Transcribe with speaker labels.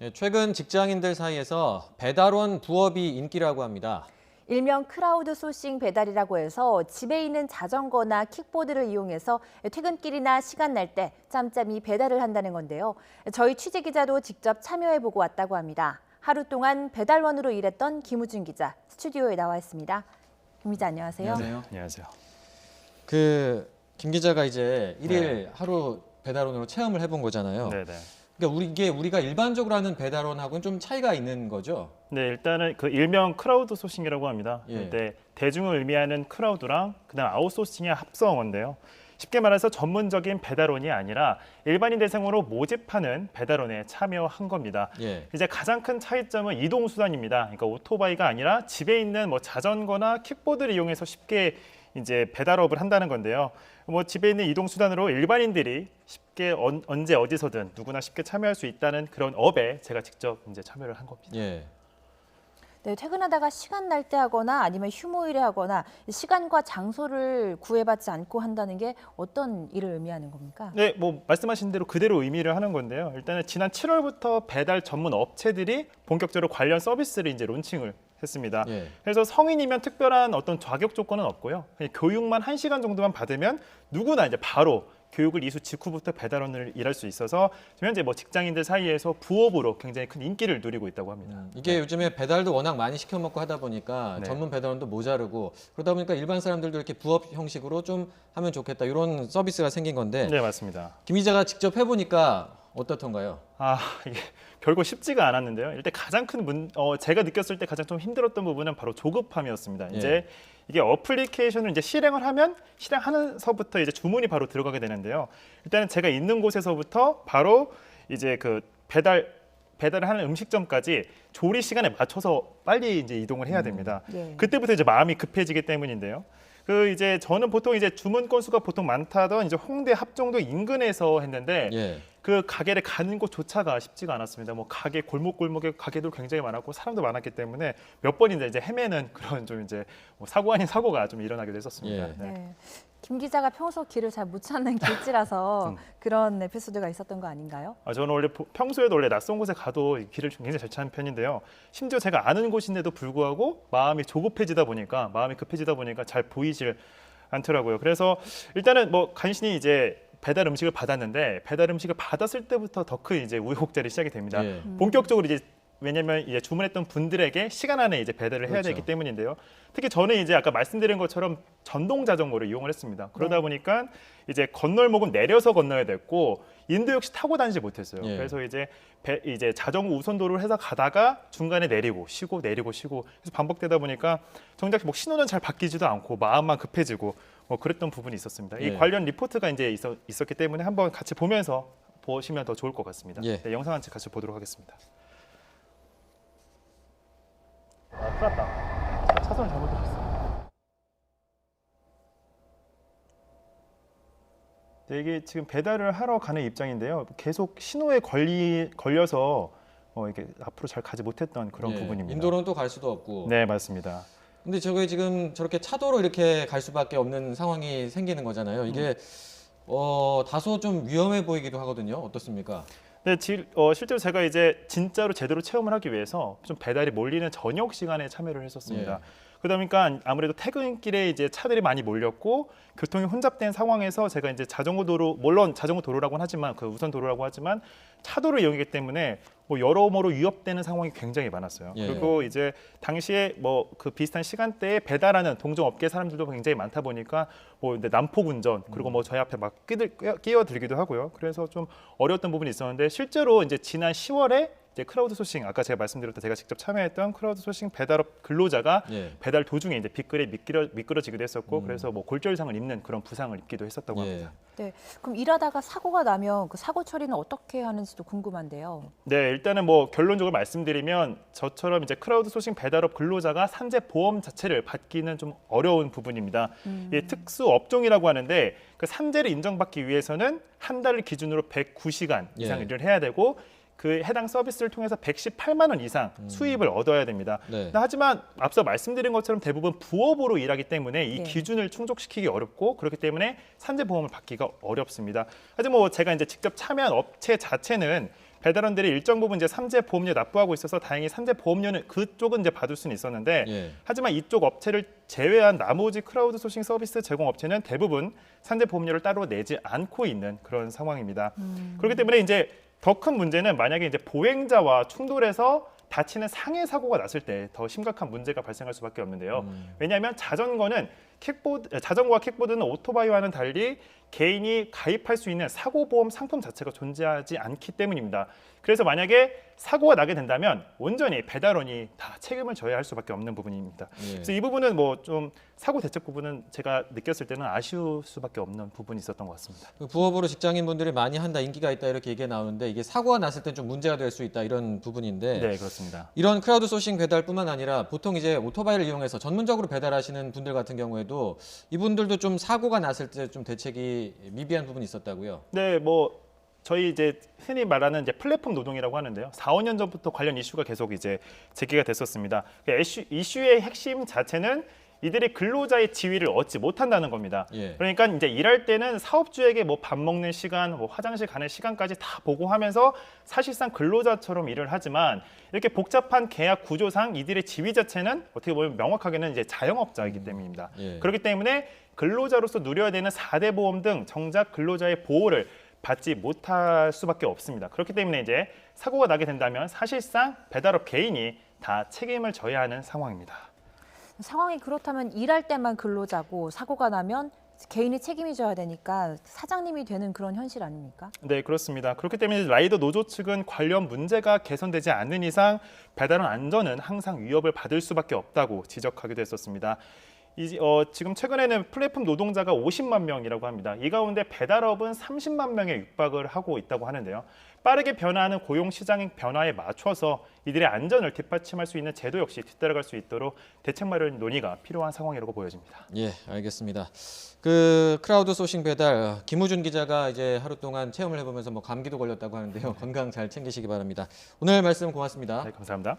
Speaker 1: 예, 최근 직장인들 사이에서 배달원 부업이 인기라고 합니다.
Speaker 2: 일명 크라우드 소싱 배달이라고 해서 집에 있는 자전거나 킥보드를 이용해서 퇴근길이나 시간 날 때 짬짬이 배달을 한다는 건데요. 저희 취재 기자도 직접 참여해보고 왔다고 합니다. 하루 동안 배달원으로 일했던 김우준 기자 스튜디오에 나와 있습니다. 김 기자 안녕하세요.
Speaker 3: 안녕하세요.
Speaker 1: 김 기자가 이제 일일 하루 배달원으로 체험을 해본 거잖아요.
Speaker 3: 네네.
Speaker 1: 그러니까 이게 우리가 일반적으로 하는 배달원하고는 좀 차이가 있는 거죠?
Speaker 3: 네, 일단은 그 일명 크라우드 소싱이라고 합니다.
Speaker 1: 예.
Speaker 3: 근데 대중을 의미하는 크라우드랑 그다음 아웃소싱의 합성어인데요. 쉽게 말해서 전문적인 배달원이 아니라 일반인 대상으로 모집하는 배달원에 참여한 겁니다.
Speaker 1: 예.
Speaker 3: 이제 가장 큰 차이점은 이동 수단입니다. 그러니까 오토바이가 아니라 집에 있는 뭐 자전거나 킥보드를 이용해서 쉽게 이제 배달업을 한다는 건데요. 뭐 집에 있는 이동 수단으로 일반인들이 쉽게 언제 어디서든 누구나 쉽게 참여할 수 있다는 그런 업에 제가 직접 이제 참여를 한 겁니다.
Speaker 1: 예.
Speaker 2: 네, 퇴근하다가 시간 날 때 하거나 아니면 휴무일에 하거나 시간과 장소를 구애받지 않고 한다는 게 어떤 일을 의미하는 겁니까?
Speaker 3: 네, 뭐 말씀하신 대로 그대로 의미를 하는 건데요. 일단은 지난 7월부터 배달 전문 업체들이 본격적으로 관련 서비스를 이제 론칭을 했습니다.
Speaker 1: 예.
Speaker 3: 그래서 성인이면 특별한 어떤 자격 조건은 없고요. 그냥 교육만 1시간 정도만 받으면 누구나 이제 바로 교육을 이수 직후부터 배달원을 일할 수 있어서 지금 현재 뭐 직장인들 사이에서 부업으로 굉장히 큰 인기를 누리고 있다고 합니다.
Speaker 1: 이게 요즘에 배달도 워낙 많이 시켜 먹고 하다 보니까
Speaker 3: 네.
Speaker 1: 전문 배달원도 모자르고 그러다 보니까 일반 사람들도 이렇게 부업 형식으로 좀 하면 좋겠다 이런 서비스가 생긴 건데
Speaker 3: 네, 맞습니다.
Speaker 1: 김 기자가 직접 해보니까 어떻던가요?
Speaker 3: 이게 결국 쉽지가 않았는데요. 일단 가장 큰 제가 느꼈을 때 가장 좀 힘들었던 부분은 바로 조급함이었습니다.
Speaker 1: 예.
Speaker 3: 이제 이게 어플리케이션을 이제 실행을 하면 실행하면서부터 이제 주문이 바로 들어가게 되는데요. 일단은 제가 있는 곳에서부터 바로 이제 그 배달을 하는 음식점까지 조리 시간에 맞춰서 빨리 이제 이동을 해야 됩니다.
Speaker 2: 예.
Speaker 3: 그때부터 이제 마음이 급해지기 때문인데요. 이제 저는 보통 이제 주문 건수가 보통 많다던 이제 홍대 합정도 인근에서 했는데
Speaker 1: 예.
Speaker 3: 그 가게를 가는 곳조차가 쉽지가 않았습니다. 뭐 가게 골목골목에 가게도 굉장히 많았고 사람도 많았기 때문에 몇 번이나 이제 헤매는 그런 좀 이제 뭐 사고 아닌 사고가 좀 일어나기도 했었습니다.
Speaker 1: 예.
Speaker 3: 네.
Speaker 2: 네. 김 기자가 평소 길을 잘 못 찾는 길지라서 그런 에피소드가 있었던 거 아닌가요?
Speaker 3: 저는 원래 평소에도 원래 낯선 곳에 가도 길을 좀 굉장히 잘 찾는 편인데요. 심지어 제가 아는 곳인데도 불구하고 마음이 급해지다 보니까 잘 보이질 않더라고요. 그래서 일단은 뭐 간신히 이제 배달 음식을 받았는데 배달 음식을 받았을 때부터 더 큰 이제 우여곡절이 시작이 됩니다.
Speaker 1: 예.
Speaker 3: 본격적으로 이제 왜냐면 이제 주문했던 분들에게 시간 안에 이제 배달을 해야
Speaker 1: 그렇죠.
Speaker 3: 되기 때문인데요. 특히 저는 이제 아까 말씀드린 것처럼 전동 자전거를 이용을 했습니다. 그러다
Speaker 2: 네.
Speaker 3: 보니까 이제 건널목은 내려서 건너야 됐고 인도 역시 타고 다니지 못했어요.
Speaker 1: 예.
Speaker 3: 그래서 이제 자전거 우선도로를 해서 가다가 중간에 내리고 쉬고 내리고 쉬고 그래서 반복되다 보니까 정작 뭐 신호는 잘 바뀌지도 않고 마음만 급해지고 뭐 그랬던 부분이 있었습니다.
Speaker 1: 예.
Speaker 3: 이 관련 리포트가 이제 있었기 때문에 한번 같이 보면서 보시면 더 좋을 것 같습니다.
Speaker 1: 예.
Speaker 3: 네, 영상 같이 보도록 하겠습니다. 큰일 났다. 차선을 잘못 들었어. 네, 이게 지금 배달을 하러 가는 입장인데요. 계속 신호에 걸려서 이게 앞으로 잘 가지 못했던 그런
Speaker 1: 예.
Speaker 3: 부분입니다.
Speaker 1: 인도로는 또 갈 수도 없고.
Speaker 3: 네, 맞습니다.
Speaker 1: 근데 저게 지금 저렇게 차도로 이렇게 갈 수밖에 없는 상황이 생기는 거잖아요. 이게 다소 좀 위험해 보이기도 하거든요. 어떻습니까?
Speaker 3: 네, 실제로 제가 이제 진짜로 제대로 체험을 하기 위해서 좀 배달이 몰리는 저녁 시간에 참여를 했었습니다.
Speaker 1: 예.
Speaker 3: 그러다 보니까 아무래도 퇴근길에 이제 차들이 많이 몰렸고 교통이 혼잡된 상황에서 제가 이제 물론 자전거 도로라고는 하지만 그 우선 도로라고 하지만 차도를 이용하기 때문에 뭐 여러모로 위협되는 상황이 굉장히 많았어요.
Speaker 1: 예.
Speaker 3: 그리고 이제 당시에 뭐 그 비슷한 시간대에 배달하는 동종업계 사람들도 굉장히 많다 보니까 뭐 난폭 운전 그리고 뭐 저희 앞에 막 끼어들기도 하고요. 그래서 좀 어려웠던 부분이 있었는데 실제로 이제 지난 10월에 이제 크라우드 소싱 아까 제가 말씀드렸던 제가 직접 참여했던 크라우드 소싱 배달업 근로자가
Speaker 1: 예.
Speaker 3: 배달 도중에 이제 빗글에 미끄러지기도 했었고 그래서 뭐 골절상을 입는 그런 부상을 입기도 했었다고
Speaker 1: 예.
Speaker 3: 합니다.
Speaker 2: 네. 그럼 일하다가 사고가 나면 그 사고 처리는 어떻게 하는지도 궁금한데요.
Speaker 3: 네, 일단은 뭐 결론적으로 말씀드리면 저처럼 이제 크라우드 소싱 배달업 근로자가 산재 보험 자체를 받기는 좀 어려운 부분입니다. 이게 특수 업종이라고 하는데 그 산재를 인정받기 위해서는 한 달을 기준으로 109시간 이상
Speaker 1: 예.
Speaker 3: 일을 해야 되고 그 해당 서비스를 통해서 118만 원 이상 수입을 얻어야 됩니다.
Speaker 1: 네.
Speaker 3: 하지만 앞서 말씀드린 것처럼 대부분 부업으로 일하기 때문에 이
Speaker 2: 네.
Speaker 3: 기준을 충족시키기 어렵고 그렇기 때문에 산재 보험을 받기가 어렵습니다. 하지만 뭐 제가 이제 직접 참여한 업체 자체는 배달원들이 일정 부분 이제 산재 보험료 납부하고 있어서 다행히 산재 보험료는 그쪽은 이제 받을 수는 있었는데
Speaker 1: 예.
Speaker 3: 하지만 이쪽 업체를 제외한 나머지 크라우드 소싱 서비스 제공 업체는 대부분 산재 보험료를 따로 내지 않고 있는 그런 상황입니다. 그렇기 때문에 이제 더 큰 문제는 만약에 이제 보행자와 충돌해서 다치는 상해 사고가 났을 때 더 심각한 문제가 발생할 수밖에 없는데요. 왜냐하면 자전거와 킥보드는 오토바이와는 달리 개인이 가입할 수 있는 사고보험 상품 자체가 존재하지 않기 때문입니다. 그래서 만약에 사고가 나게 된다면 온전히 배달원이 다 책임을 져야 할 수밖에 없는 부분입니다.
Speaker 1: 예.
Speaker 3: 그래서 이 부분은 뭐 좀 사고 대책 부분은 제가 느꼈을 때는 아쉬울 수밖에 없는 부분이 있었던 것 같습니다.
Speaker 1: 그 부업으로 직장인분들이 많이 한다, 인기가 있다 이렇게 얘기가 나오는데 이게 사고가 났을 때 좀 문제가 될 수 있다 이런 부분인데
Speaker 3: 네, 그렇습니다.
Speaker 1: 이런 크라우드 소싱 배달뿐만 아니라 보통 이제 오토바이를 이용해서 전문적으로 배달하시는 분들 같은 경우에도 이분들도 좀 사고가 났을 때 좀 대책이 미비한 부분이 있었다고요.
Speaker 3: 네, 뭐 저희 이제 흔히 말하는 이제 플랫폼 노동이라고 하는데요. 4, 5년 전부터 관련 이슈가 계속 이제 제기가 됐었습니다. 이슈의 핵심 자체는 이들이 근로자의 지위를 얻지 못한다는 겁니다.
Speaker 1: 예.
Speaker 3: 그러니까 이제 일할 때는 사업주에게 뭐 밥 먹는 시간, 뭐 화장실 가는 시간까지 다 보고하면서 사실상 근로자처럼 일을 하지만 이렇게 복잡한 계약 구조상 이들의 지위 자체는 어떻게 보면 명확하게는 이제 자영업자이기 때문입니다.
Speaker 1: 예.
Speaker 3: 그렇기 때문에 근로자로서 누려야 되는 4대 보험 등 정작 근로자의 보호를 받지 못할 수밖에 없습니다. 그렇기 때문에 이제 사고가 나게 된다면 사실상 배달업 개인이 다 책임을 져야 하는 상황입니다.
Speaker 2: 상황이 그렇다면 일할 때만 근로자고 사고가 나면 개인이 책임이 져야 되니까 사장님이 되는 그런 현실 아닙니까?
Speaker 3: 네, 그렇습니다. 그렇기 때문에 라이더 노조 측은 관련 문제가 개선되지 않는 이상 배달원 안전은 항상 위협을 받을 수밖에 없다고 지적하기도 했었습니다. 지금 최근에는 플랫폼 노동자가 50만 명이라고 합니다. 이 가운데 배달업은 30만 명에 육박을 하고 있다고 하는데요. 빠르게 변화하는 고용 시장 변화에 맞춰서 이들의 안전을 뒷받침할 수 있는 제도 역시 뒤따라갈 수 있도록 대책 마련 논의가 필요한 상황이라고 보여집니다.
Speaker 1: 예, 알겠습니다. 그 크라우드 소싱 배달 김우준 기자가 이제 하루 동안 체험을 해보면서 뭐 감기도 걸렸다고 하는데요. 건강 잘 챙기시기 바랍니다. 오늘 말씀 고맙습니다.
Speaker 3: 네, 감사합니다.